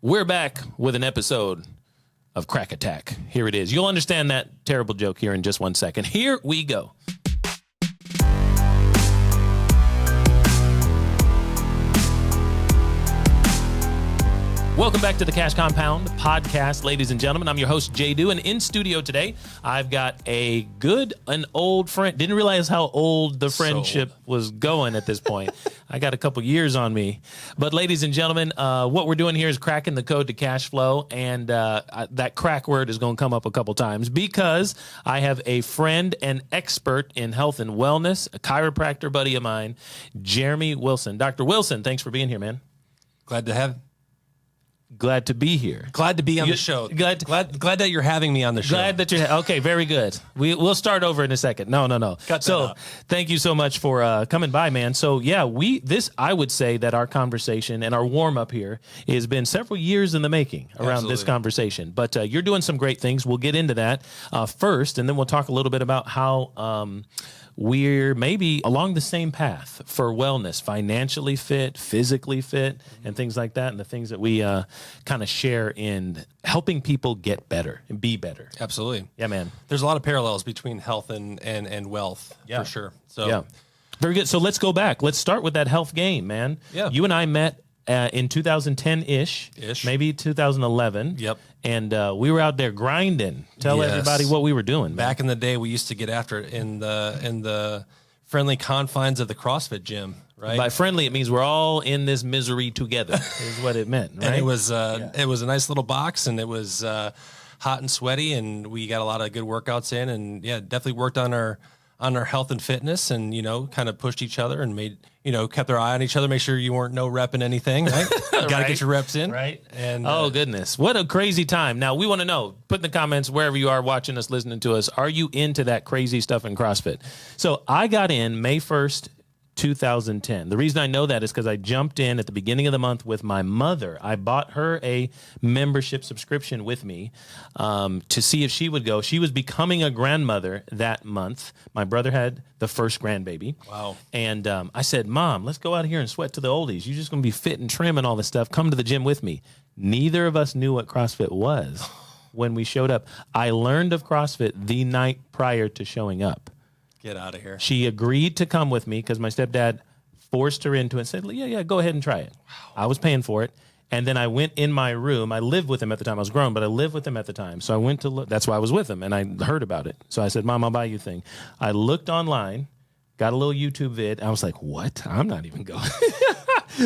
We're back with an episode of Crack Attack. Here it is. You'll understand that terrible joke here in just 1 second. Here we go. Welcome back to the Cash Compound podcast, ladies and gentlemen. I'm your host, JDew, and in studio today, I've got a good and old friend. Didn't realize how old the friendship was going at this point. I got a couple years on me. But ladies and gentlemen, what we're doing here is cracking the code to cash flow, and that crack word is going to come up a couple times because I have a friend and expert in health and wellness, a chiropractor buddy of mine, Jeremy Wilson. Dr. Wilson, thanks for being here, man. Glad to be here. Glad to be on the show. Glad that you're having me on the show. Glad that you're okay. Very good. We'll start over in a second. No. Thank you so much for coming by, man. So yeah, I would say that our conversation and our warm up here has been several years in the making around this conversation. But you're doing some great things. We'll get into that first, and then we'll talk a little bit about how we're maybe along the same path for wellness, financially fit, physically fit, and things like that, and the things that we kind of share in helping people get better and be better. Absolutely. Yeah, man. There's a lot of parallels between health and wealth, for sure. So yeah. Very good. So let's go back. Let's start with that health game, man. Yeah. You and I met in 2010-ish, maybe 2011. Yep. And we were out there grinding. Tell everybody what we were doing, man. Back in the day, we used to get after it in the friendly confines of the CrossFit gym, right? By friendly, it means we're all in this misery together, is what it meant, right? And it was a nice little box, and it was hot and sweaty, and we got a lot of good workouts in, and yeah, definitely worked on our health and fitness, and kind of pushed each other and made kept our eye on each other, make sure you weren't repping anything, right? Got to get your reps in, right? And oh goodness, what a crazy time! Now we want to know. Put in the comments wherever you are watching us, listening to us. Are you into that crazy stuff in CrossFit? So I got in May 1st. 2010. The reason I know that is because I jumped in at the beginning of the month with my mother. I bought her a membership subscription with me to see if she would go. She was becoming a grandmother that month. My brother had the first grandbaby. Wow. And I said, Mom, let's go out here and sweat to the oldies. You're just going to be fit and trim and all this stuff. Come to the gym with me. Neither of us knew what CrossFit was when we showed up. I learned of CrossFit the night prior to showing up. Get out of here. She agreed to come with me because my stepdad forced her into it and said, yeah, go ahead and try it. Wow. I was paying for it. And then I went in my room. I lived with him at the time. I was grown, but I lived with him at the time. So I went to look. That's why I was with him, and I heard about it. So I said, Mom, I'll buy you a thing. I looked online, got a little YouTube vid. I was like, what? I'm not even going.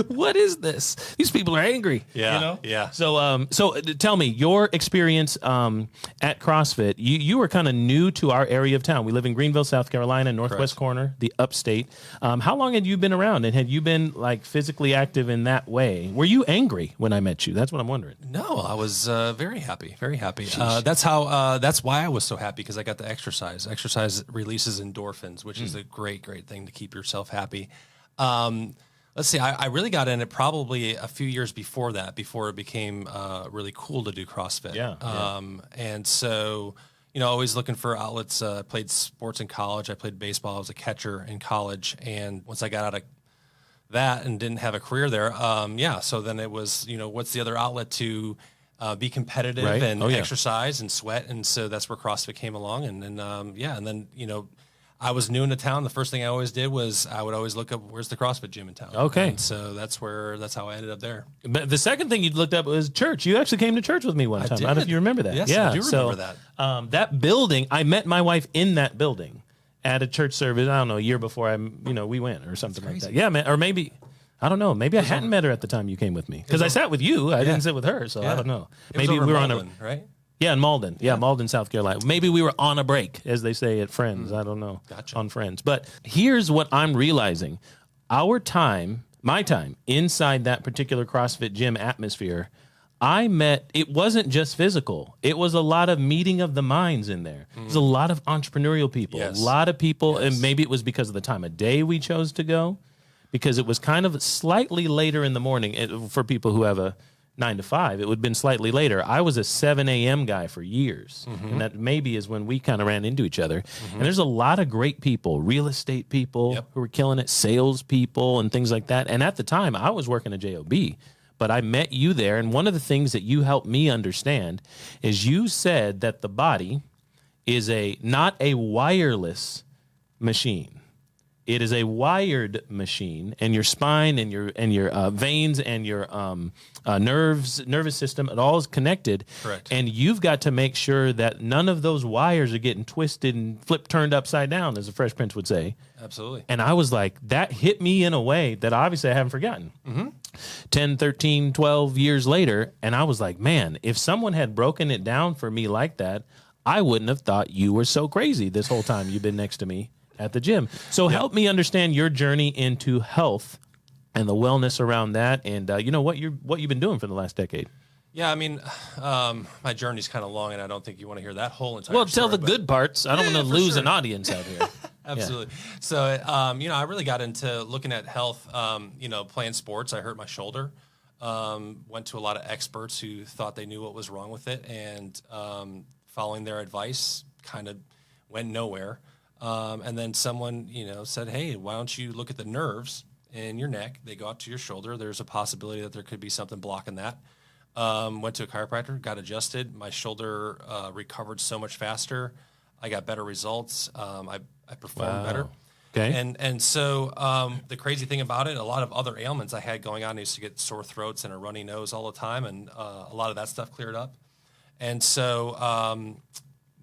What is this? These people are angry. Yeah. Yeah. So tell me your experience at CrossFit. You were kind of new to our area of town. We live in Greenville, South Carolina, northwest corner, the upstate. How long had you been around, and had you been like physically active in that way? Were you angry when I met you? That's what I'm wondering. No, I was very happy. Very happy. That's why I was so happy, because I got to exercise. Exercise releases endorphins, which is a great thing to keep yourself happy. Let's see, I really got in it probably a few years before that, before it became really cool to do CrossFit. Yeah. And so, always looking for outlets. I played sports in college. I played baseball. I was a catcher in college. And once I got out of that and didn't have a career there, so then it was, what's the other outlet to be competitive and exercise and sweat? And so that's where CrossFit came along. And then, I was new into town. The first thing I always did was I would always look up, where's the CrossFit gym in town? Okay. And so that's how I ended up there. But the second thing you looked up was church. You actually came to church with me one time. I don't know if you remember that. Yes, I do remember that. That building, I met my wife in that building at a church service, I don't know, a year before we went or something like that. Yeah, man. Or maybe, I don't know. Maybe I hadn't met her at the time you came with me. Because I sat with you. I didn't sit with her, so I don't know. Maybe we were on a, right? Yeah, in Malden. Yeah, Malden, South Carolina. Maybe we were on a break, as they say at Friends. I don't know. Gotcha. On Friends. But here's what I'm realizing. My time, inside that particular CrossFit gym atmosphere, it wasn't just physical. It was a lot of meeting of the minds in there. There's a lot of entrepreneurial people, a lot of people, and maybe it was because of the time of day we chose to go, because it was kind of slightly later in the morning for people who have a 9 to 5, it would have been slightly later. I was a 7 a.m. guy for years, and that maybe is when we kind of ran into each other. And there's a lot of great people, real estate people who were killing it, sales people and things like that. And at the time, I was working at JOB, but I met you there. And one of the things that you helped me understand is you said that the body is not a wireless machine. It is a wired machine, and your spine and your veins and your nervous system, it all is connected. Correct. And you've got to make sure that none of those wires are getting twisted and turned upside down, as the Fresh Prince would say. Absolutely. And I was like, that hit me in a way that obviously I haven't forgotten. 10, 13, 12 years later, and I was like, man, if someone had broken it down for me like that, I wouldn't have thought you were so crazy this whole time you've been next to me at the gym. So help me understand your journey into health and the wellness around that, and what you've been doing for the last decade. Yeah, I mean, my journey's kind of long, and I don't think you want to hear that whole entire Well, story, tell the good parts. I don't want to lose sure. an audience out here. Absolutely. So, I really got into looking at health, playing sports. I hurt my shoulder. Went to a lot of experts who thought they knew what was wrong with it, and following their advice kind of went nowhere. And then someone, said, hey, why don't you look at the nerves in your neck? They go out to your shoulder. There's a possibility that there could be something blocking that. Went to a chiropractor, got adjusted. My shoulder recovered so much faster. I got better results. I performed better. Okay. And so the crazy thing about it, a lot of other ailments I had going on, I used to get sore throats and a runny nose all the time, and a lot of that stuff cleared up. And so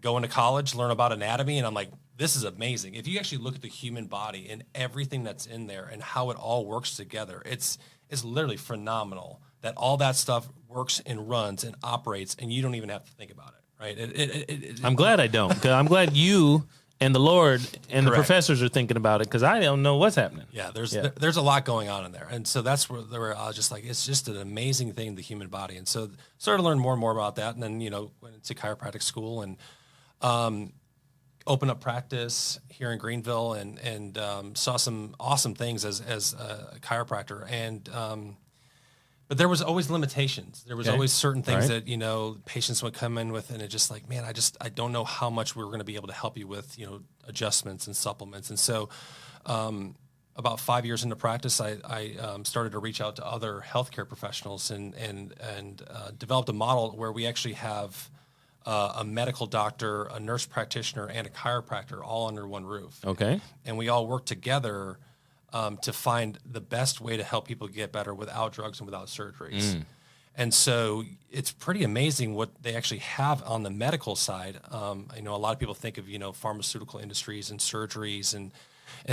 going to college, learn about anatomy, and I'm like, this is amazing. If you actually look at the human body and everything that's in there and how it all works together, it's literally phenomenal that all that stuff works and runs and operates, and you don't even have to think about it, right? I'm glad I don't, because I'm glad you and the Lord and the Correct. professors are thinking about it, because I don't know what's happening. Yeah, there's a lot going on in there. And so that's where I was just like, it's just an amazing thing, the human body. And so started to learn more and more about that, and then, went into chiropractic school and opened up practice here in Greenville, and saw some awesome things as a chiropractor. And but there was always limitations. There was always certain things that, patients would come in with, and it's just like, man, I don't know how much we were going to be able to help you with, adjustments and supplements. And so about 5 years into practice, I started to reach out to other healthcare professionals and developed a model where we actually have a medical doctor, a nurse practitioner, and a chiropractor all under one roof. Okay. And we all work together to find the best way to help people get better without drugs and without surgeries. And so it's pretty amazing what they actually have on the medical side. I know a lot of people think of, pharmaceutical industries and surgeries and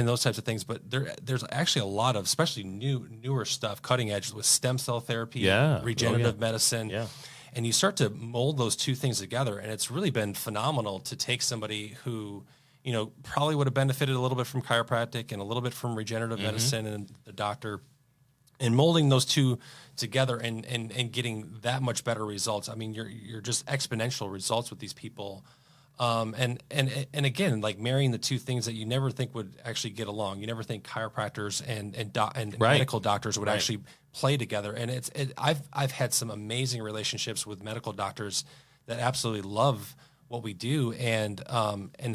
those types of things, but there's actually a lot of, especially newer stuff, cutting edge with stem cell therapy, regenerative medicine. Yeah. And you start to mold those two things together, and it's really been phenomenal to take somebody who, probably would have benefited a little bit from chiropractic and a little bit from regenerative medicine and the doctor, and molding those two together and getting that much better results. I mean, you're just exponential results with these people. And again, like marrying the two things that you never think would actually get along. You never think chiropractors and medical doctors would actually play together. And I've had some amazing relationships with medical doctors that absolutely love what we do, and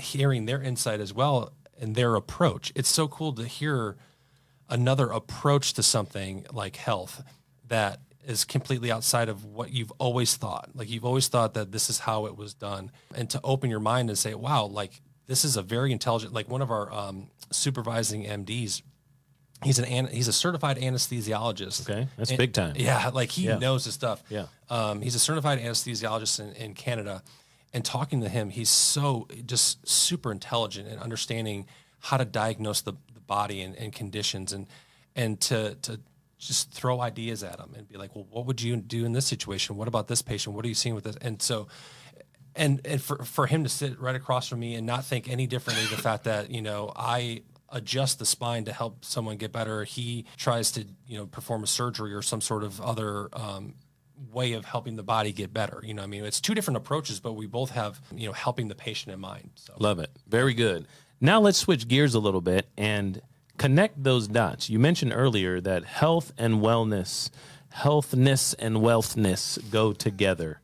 hearing their insight as well and their approach. It's so cool to hear another approach to something like health that is completely outside of what you've always thought. Like, you've always thought that this is how it was done, and to open your mind and say, wow, like, this is a very intelligent, like one of our supervising MDs, he's a certified anesthesiologist. Okay. That's big time. Yeah. Like, he knows his stuff. Yeah. He's a certified anesthesiologist in Canada, and talking to him, he's so just super intelligent and understanding how to diagnose the body and conditions, and to just throw ideas at him and be like, well, what would you do in this situation? What about this patient? What are you seeing with this? And so, and for him to sit right across from me and not think any differently, the fact that, I adjust the spine to help someone get better. He tries to, perform a surgery or some sort of other, way of helping the body get better. I mean, it's two different approaches, but we both have, helping the patient in mind. So. Love it. Very good. Now let's switch gears a little bit and connect those dots. You mentioned earlier that health and wellness, healthness and wealthness go together.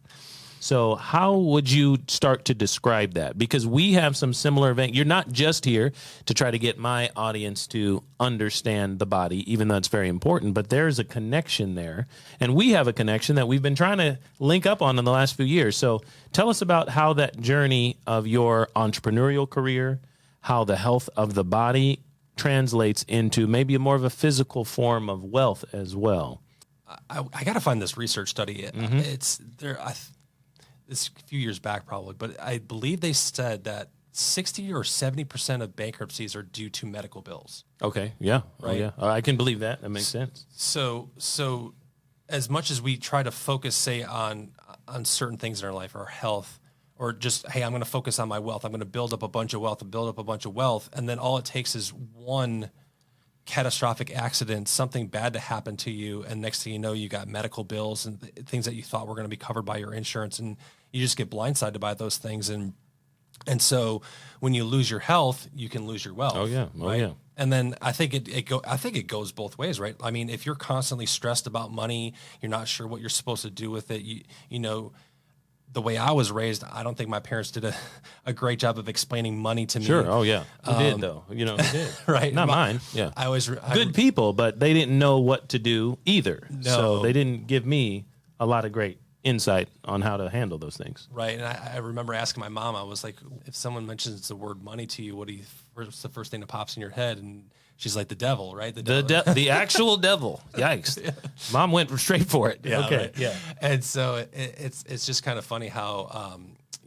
So how would you start to describe that? Because we have some similar event. You're not just here to try to get my audience to understand the body, even though it's very important, but there's a connection there. And we have a connection that we've been trying to link up on in the last few years. So tell us about how that journey of your entrepreneurial career, how the health of the body translates into maybe more of a physical form of wealth as well. I got to find this research study. It's there. It's a few years back probably, but I believe they said that 60 or 70% of bankruptcies are due to medical bills. Okay. Yeah. Right. Oh, yeah. I can believe that. That makes sense. So as much as we try to focus, say, on certain things in our life, our health, or just, hey, I'm going to focus on my wealth. I'm going to build up a bunch of wealth and build up a bunch of wealth. And then all it takes is one catastrophic accident, something bad to happen to you. And next thing you know, you got medical bills and things that you thought were going to be covered by your insurance. And you just get blindsided by those things. And so when you lose your health, you can lose your wealth. Oh, yeah. Oh, right? yeah. And then I think it goes both ways, right? I mean, if you're constantly stressed about money, you're not sure what you're supposed to do with it. You know, the way I was raised, I don't think my parents did a great job of explaining money to me. Sure. Oh, yeah. Who did, though? You know, who did. Right. Not mine. Yeah. Good people, but they didn't know what to do either. No. So they didn't give me a lot of great insight on how to handle those things. Right. And I remember asking my mom, I was like, if someone mentions the word money to you, what's the first thing that pops in your head? And she's like, the devil, right? The actual devil. Yikes. Yeah. Mom went straight for it. Yeah. Okay. Right. Yeah. And so it's just kind of funny how,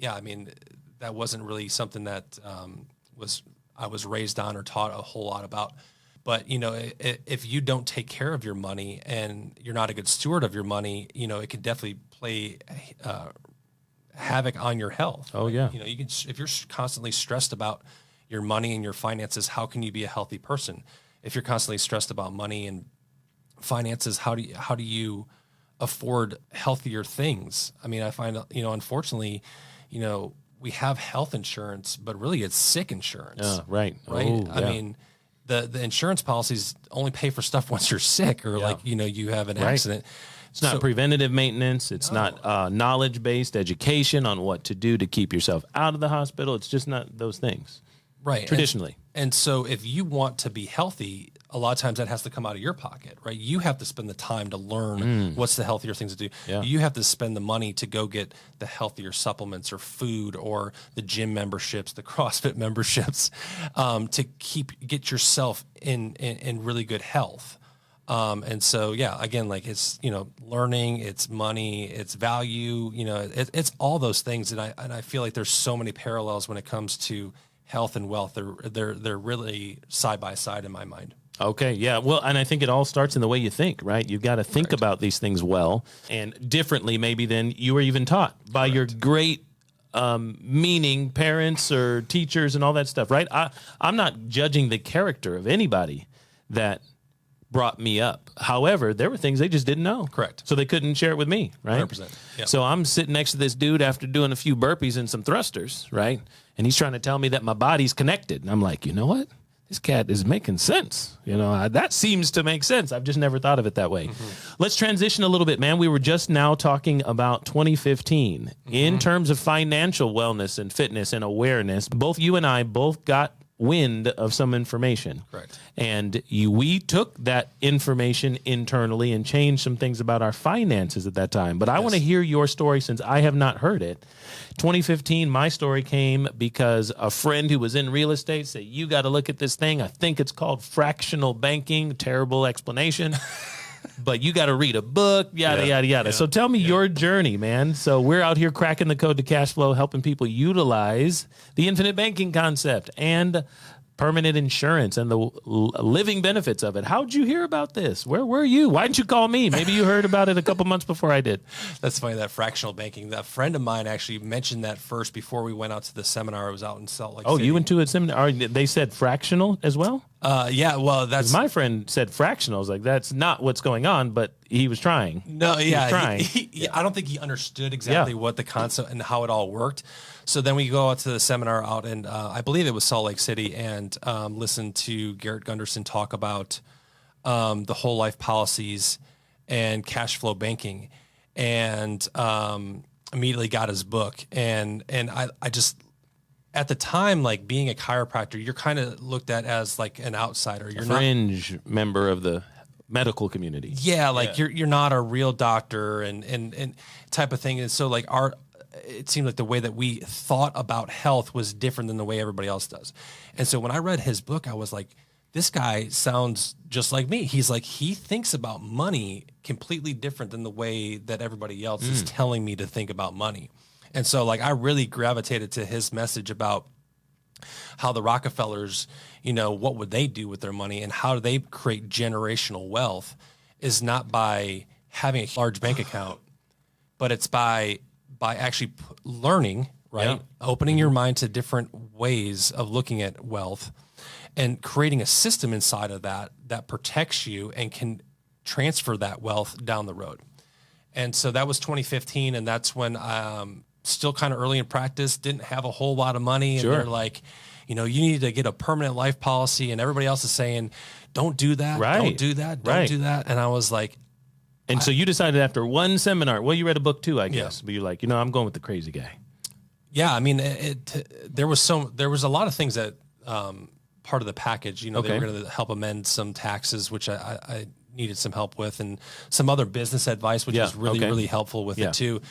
I mean, that wasn't really something that I was raised on or taught a whole lot about. But, you know, if you don't take care of your money and you're not a good steward of your money, you know, it can definitely play havoc on your health. Oh, yeah. You know, if you're constantly stressed about your money and your finances, how can you be a healthy person? If you're constantly stressed about money and finances, how do you afford healthier things? I mean, I find, you know, unfortunately, you know, we have health insurance, but really it's sick insurance. Right. Right. Oh, I mean, the insurance policies only pay for stuff once you're sick or like, you know, you have an accident. It's not preventative maintenance. It's not knowledge-based education on what to do to keep yourself out of the hospital. It's just not those things. Right. Traditionally. And so if you want to be healthy, a lot of times that has to come out of your pocket, right? You have to spend the time to learn what's the healthier things to do. Yeah. You have to spend the money to go get the healthier supplements or food or the gym memberships, the CrossFit memberships, to get yourself in really good health. And so, yeah, again, like it's, you know, learning, it's money, it's value, you know, it's all those things. And I feel like there's so many parallels when it comes to health and wealth. They're really side by side in my mind. Okay. Yeah. Well, and I think it all starts in the way you think, right? You've got to think about these things well and differently maybe than you were even taught by your great meaning parents or teachers and all that stuff, right? I'm not judging the character of anybody that brought me up. However, there were things they just didn't know. Correct. So they couldn't share it with me, right? 100%. Yep. So I'm sitting next to this dude after doing a few burpees and some thrusters, right? And he's trying to tell me that my body's connected. And I'm like, you know what? This cat is making sense. You know, that seems to make sense. I've just never thought of it that way. Let's transition a little bit, man. We were just now talking about 2015 in terms of financial wellness and fitness and awareness. Both you and I both got wind of some information. Correct. And we took that information internally and changed some things about our finances at that time. But I want to hear your story since I have not heard it. 2015, my story came because a friend who was in real estate said, you got to look at this thing. I think it's called fractional banking. Terrible explanation. But you got to read a book, yada, yada, yada. So tell me your journey, man. So we're out here cracking the code to cash flow, helping people utilize the infinite banking concept and permanent insurance and the living benefits of it. How'd you hear about this? Where were you? Why didn't you call me? Maybe you heard about it a couple months before I did. That's funny, that fractional banking. That friend of mine actually mentioned that first before we went out to the seminar. I was out in Salt Lake City. Oh, you went to a seminar? They said fractional as well? Yeah, well, that's... My friend said fractional. I was like, that's not what's going on, but he was trying. No, yeah. He was trying. I don't think he understood exactly what the concept and how it all worked. So then we go out to the seminar out in, I believe it was Salt Lake City, and listen to Garrett Gunderson talk about the whole life policies and cash flow banking. And immediately got his book. And I just, at the time, like being a chiropractor, you're kind of looked at as like an outsider. You're fringe member of the medical community. Yeah, like you're not a real doctor and type of thing. And so like it seemed like the way that we thought about health was different than the way everybody else does. And so when I read his book, I was like, this guy sounds just like me. He's like, he thinks about money completely different than the way that everybody else is telling me to think about money. And so like I really gravitated to his message about how the Rockefellers, you know, what would they do with their money and how do they create generational wealth is not by having a large bank account, but it's by actually learning, right? Yeah. Opening your mind to different ways of looking at wealth and creating a system inside of that protects you and can transfer that wealth down the road. And so that was 2015. And that's when still kind of early in practice, didn't have a whole lot of money. And they're like, you know, you need to get a permanent life policy. And everybody else is saying, don't do that. Right. Don't do that. Don't do that. And I was like, and so you decided after one seminar, well, you read a book too, I guess, but you're like, you know, I'm going with the crazy guy. Yeah. I mean, there was a lot of things that, part of the package, you know, they were going to help amend some taxes, which I needed some help with, and some other business advice, which was really, really helpful with it too.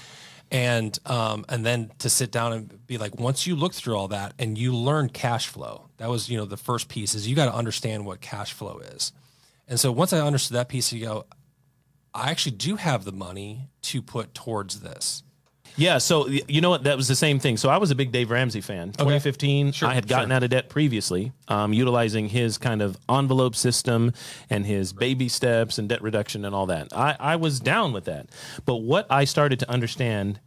And then to sit down and be like, once you look through all that and you learn cash flow, that was, you know, the first piece is you got to understand what cash flow is. And so once I understood that piece, you go, I actually do have the money to put towards this. Yeah, so you know what? That was the same thing. So I was a big Dave Ramsey fan. 2015, I had gotten out of debt previously, utilizing his kind of envelope system and his baby steps and debt reduction and all that. I was down with that. But what I started to understand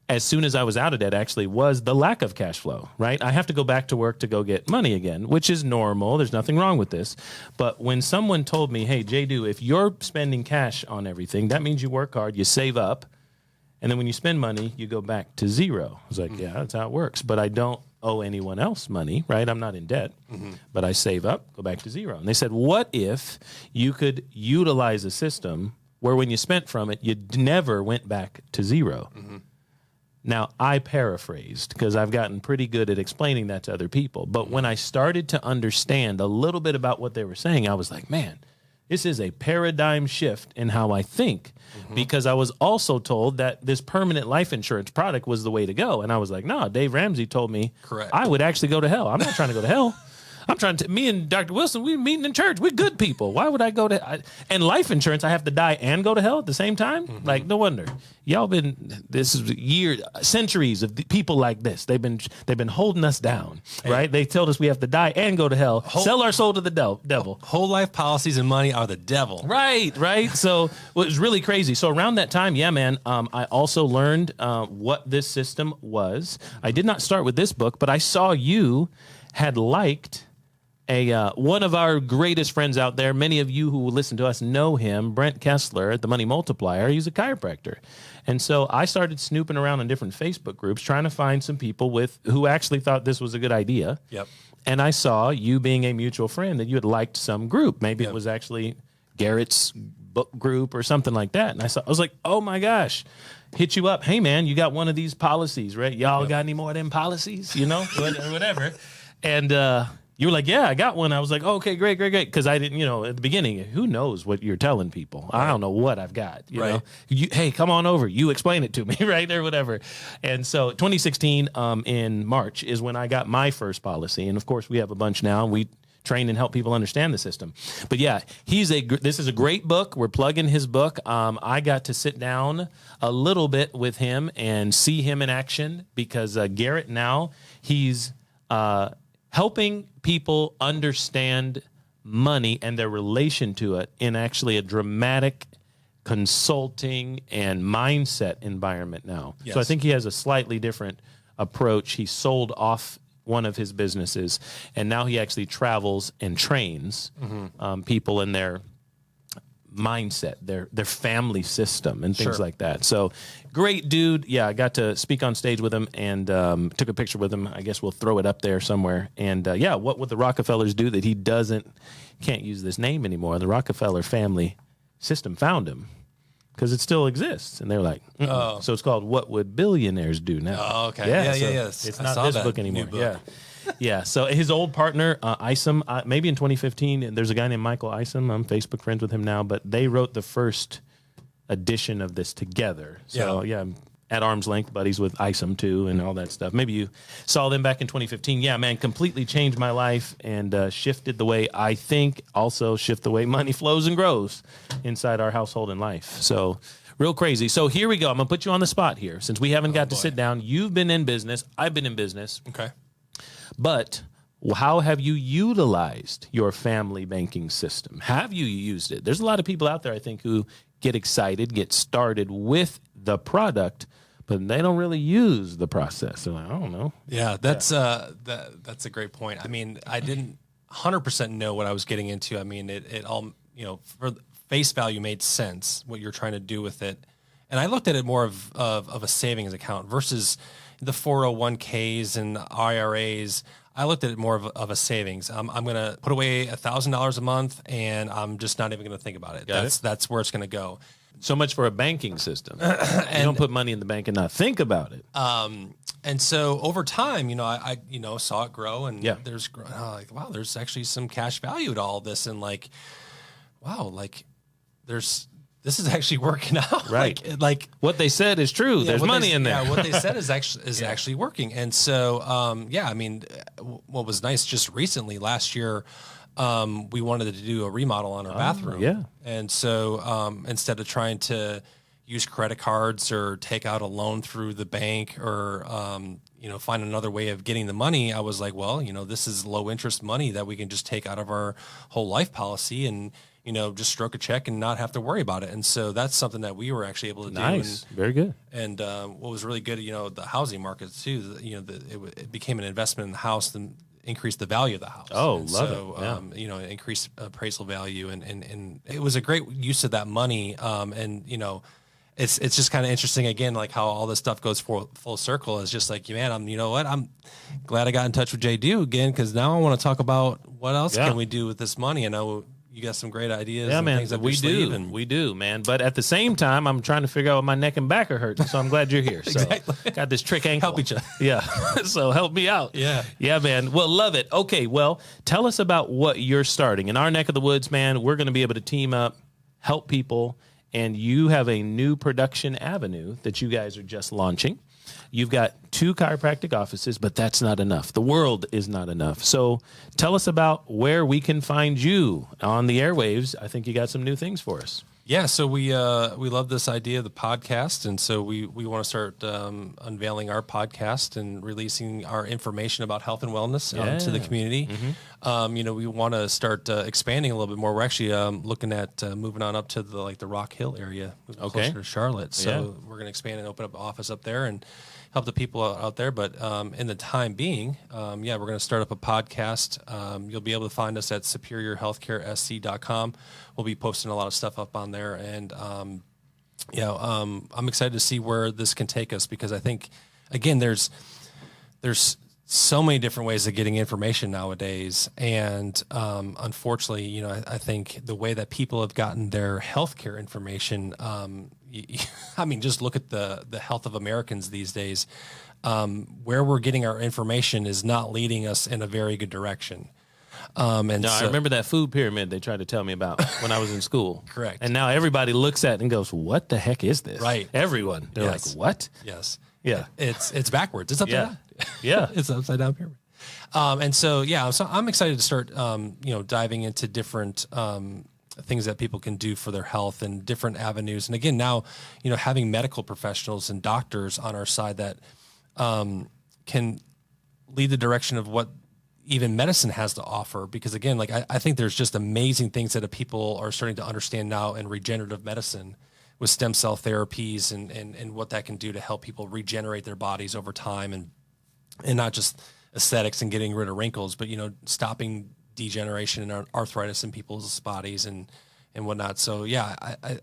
as soon as I was out of debt actually was the lack of cash flow, right? I have to go back to work to go get money again, which is normal. There's nothing wrong with this. But when someone told me, hey, JDew, if you're spending cash on everything, that means you work hard, you save up, and then when you spend money, you go back to zero. I was like, yeah, that's how it works. But I don't owe anyone else money, right? I'm not in debt. But I save up, go back to zero. And they said, what if you could utilize a system where when you spent from it, you never went back to zero? Now, I paraphrased because I've gotten pretty good at explaining that to other people. But when I started to understand a little bit about what they were saying, I was like, man, this is a paradigm shift in how I think, because I was also told that this permanent life insurance product was the way to go. And I was like, no, Dave Ramsey told me I would actually go to hell. I'm not trying to go to hell. I'm trying to, me and Dr. Wilson, we're meeting in church. We're good people. Why would I go to, and life insurance, I have to die and go to hell at the same time? Like, no wonder. Y'all this is years, centuries of people like this. They've been holding us down, right? They told us we have to die and go to hell, sell our soul to the devil. Whole life policies and money are the devil. Right. So it was really crazy. So around that time, yeah, man, I also learned what this system was. I did not start with this book, but I saw you had liked one of our greatest friends out there. Many of you who listen to us know him, Brent Kessler at the Money Multiplier. He's a chiropractor. And so I started snooping around in different Facebook groups, trying to find some people who actually thought this was a good idea. Yep. And I saw you being a mutual friend that you had liked some group. Maybe it was actually Garrett's book group or something like that. And I was like, oh my gosh, hit you up. Hey man, you got one of these policies, right? Y'all got any more of them policies, you know, or whatever. And, you were like, yeah, I got one. I was like, oh, okay, great. Because I didn't, at the beginning, who knows what you're telling people? I don't know what I've got, you know? Hey, come on over. You explain it to me, right? Or whatever. And so 2016 in March is when I got my first policy. And of course, we have a bunch now. We train and help people understand the system. But yeah, this is a great book. We're plugging his book. I got to sit down a little bit with him and see him in action because Garrett now, he's helping people understand money and their relation to it in actually a dramatic consulting and mindset environment now. Yes. So I think he has a slightly different approach. He sold off one of his businesses, and now he actually travels and trains people in their mindset, their family system and things like that. So great dude. Yeah, I got to speak on stage with him and took a picture with him. I guess we'll throw it up there somewhere. And yeah, what would the Rockefellers do that he can't use this name anymore? The Rockefeller family system found him. because it still exists. And they're like, oh. So it's called What Would Billionaires Do Now? Oh, okay. Yeah. It's not this book anymore. Yeah. Yeah. So his old partner, Isom, maybe in 2015, and there's a guy named Michael Isom. I'm Facebook friends with him now, but they wrote the first edition of this together. So yeah, I'm at arm's length buddies with Isom too and all that stuff. Maybe you saw them back in 2015. Yeah, man, completely changed my life and shifted the way I think, also shift the way money flows and grows inside our household and life. So real crazy. So here we go. I'm going to put you on the spot here. Since we haven't got to sit down, you've been in business. I've been in business. Okay. But how have you utilized your family banking system? Have you used it? There's a lot of people out there, I think, who get excited, get started with the product, but they don't really use the process. They're like, I don't know. Yeah, that's that's a great point. I mean, I didn't 100% know what I was getting into. I mean, it all, for face value made sense, what you're trying to do with it. And I looked at it more of a savings account versus the 401ks and IRAs. I looked at it more of a savings. I'm going to put away $1,000 a month, and I'm just not even going to think about it. That's where it's going to go. So much for a banking system. You don't put money in the bank and not think about it. And so over time, I saw it grow, and there's like, wow, there's actually some cash value to all this, and like, wow, like this is actually working out. Right. Like what they said is true. There's money in there. Yeah, what they said is actually working. And so, I mean, what was nice just recently last year, we wanted to do a remodel on our bathroom. Yeah. And so, instead of trying to use credit cards or take out a loan through the bank or, find another way of getting the money, I was like, well, this is low interest money that we can just take out of our whole life policy and, just stroke a check and not have to worry about it. And so that's something that we were actually able to do. Nice. Very good. And what was really good, the housing market too, it became an investment in the house and increased the value of the house. Oh, and love it. Yeah. Increased appraisal value and it was a great use of that money. It's just kind of interesting again, like how all this stuff goes full circle. Is just like, man, I'm glad I got in touch with JDew again, because now I want to talk about what else can we do with this money. I know you got some great ideas. Yeah, and man, things that we do, man. But at the same time, I'm trying to figure out what my neck and back are hurting. So I'm glad you're here. So Exactly. Got this trick ankle. Help each other. Yeah. So help me out. Yeah. Yeah, man. Well, love it. Okay. Well, tell us about what you're starting in our neck of the woods, man. We're going to be able to team up, help people. And you have a new production avenue that you guys are just launching. You've got 2 chiropractic offices, but that's not enough. The world is not enough. So tell us about where we can find you on the airwaves. I think you got some new things for us. Yeah, so we love this idea of the podcast, and so we want to start unveiling our podcast and releasing our information about health and wellness to the community. Mm-hmm. We want to start expanding a little bit more. We're actually looking at moving on up to the Rock Hill area, closer to Charlotte. So we're going to expand and open up an office up there and help the people out there. But in the time being, we're going to start up a podcast. You'll be able to find us at superiorhealthcaresc.com. We'll be posting a lot of stuff up on there. And, I'm excited to see where this can take us, because I think, again, there's so many different ways of getting information nowadays. And unfortunately, I think the way that people have gotten their healthcare information, just look at the health of Americans these days. Where we're getting our information is not leading us in a very good direction. I remember that food pyramid they tried to tell me about when I was in school. Correct. And now everybody looks at it and goes, what the heck is this? Right. Everyone. They're like, what? Yes. Yeah. It's backwards. It's upside down. Yeah. It's an upside down pyramid. So I'm excited to start, diving into different things that people can do for their health and different avenues. And again, now, having medical professionals and doctors on our side that can lead the direction of what even medicine has to offer. Because again, I think there's just amazing things that people are starting to understand now in regenerative medicine with stem cell therapies and what that can do to help people regenerate their bodies over time and not just aesthetics and getting rid of wrinkles, but, stopping degeneration and arthritis in people's bodies and whatnot. So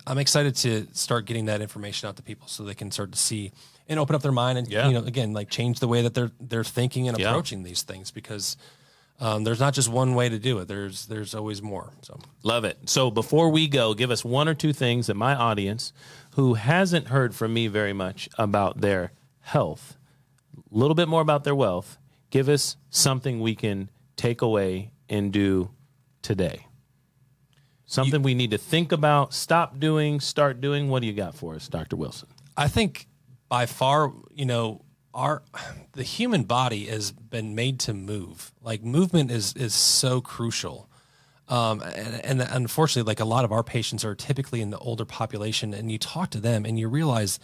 I'm excited to start getting that information out to people so they can start to see and open up their mind and, again, change the way that they're thinking and approaching these things, because There's not just one way to do it. There's always more. So Love it. So before we go, give us one or two things that my audience who hasn't heard from me very much about their health, a little bit more about their wealth, give us something we can take away and do today. Something we need to think about, stop doing, start doing. What do you got for us, Dr. Wilson? I think by far, the human body has been made to move. Like movement is so crucial. And unfortunately, like a lot of our patients are typically in the older population, and you talk to them and you realize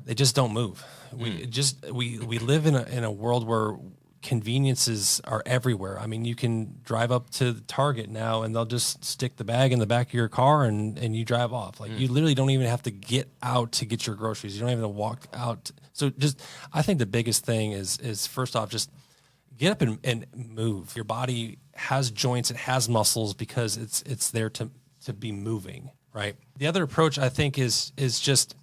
they just don't move. We live in a world where conveniences are everywhere. I mean, you can drive up to Target now and they'll just stick the bag in the back of your car and you drive off. Like you literally don't even have to get out to get your groceries. You don't even have to walk out. So I think the biggest thing is first off, just get up and move. Your body has joints, it has muscles because it's there to be moving, right? The other approach I think is just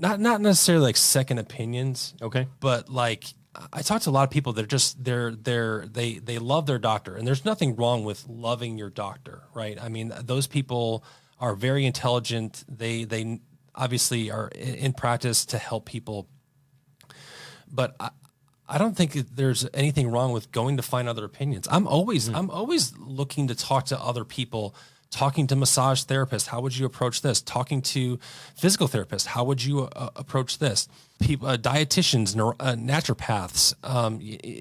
not necessarily like second opinions. Okay. But like I talk to a lot of people that are just they love their doctor, and there's nothing wrong with loving your doctor, right? I mean, those people are very intelligent. They obviously are in practice to help people. But I don't think there's anything wrong with going to find other opinions. I'm always looking to talk to other people. Talking to massage therapists, how would you approach this? Talking to physical therapists, how would you approach this? People, dietitians, naturopaths,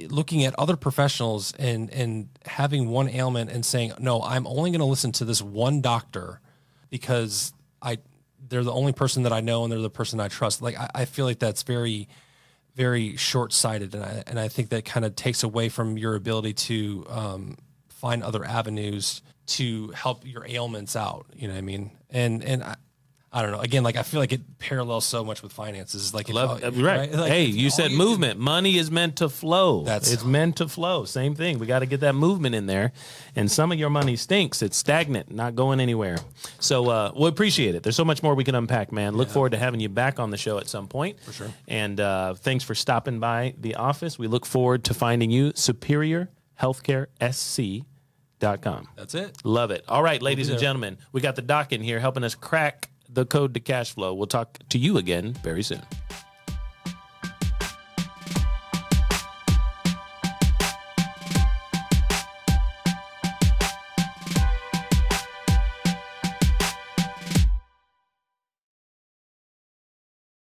looking at other professionals and having one ailment and saying, no, I'm only going to listen to this one doctor because they're the only person that I know and they're the person I trust. Like I feel like that's very, very short-sighted, and I think that kind of takes away from your ability to find other avenues to help your ailments out. You know what I mean? And I don't know. Again, like I feel like it parallels so much with finances. Like right. Like, hey, you said movement. Money is meant to flow. It's meant to flow. Same thing. We got to get that movement in there. And some of your money stinks. It's stagnant, not going anywhere. So we appreciate it. There's so much more we can unpack, man. Look forward to having you back on the show at some point. For sure. And thanks for stopping by the office. We look forward to finding you superiorhealthcaresc.com. That's it. Love it. All right, ladies and gentlemen, we got the doc in here helping us crack the code to cash flow. We'll talk to you again very soon.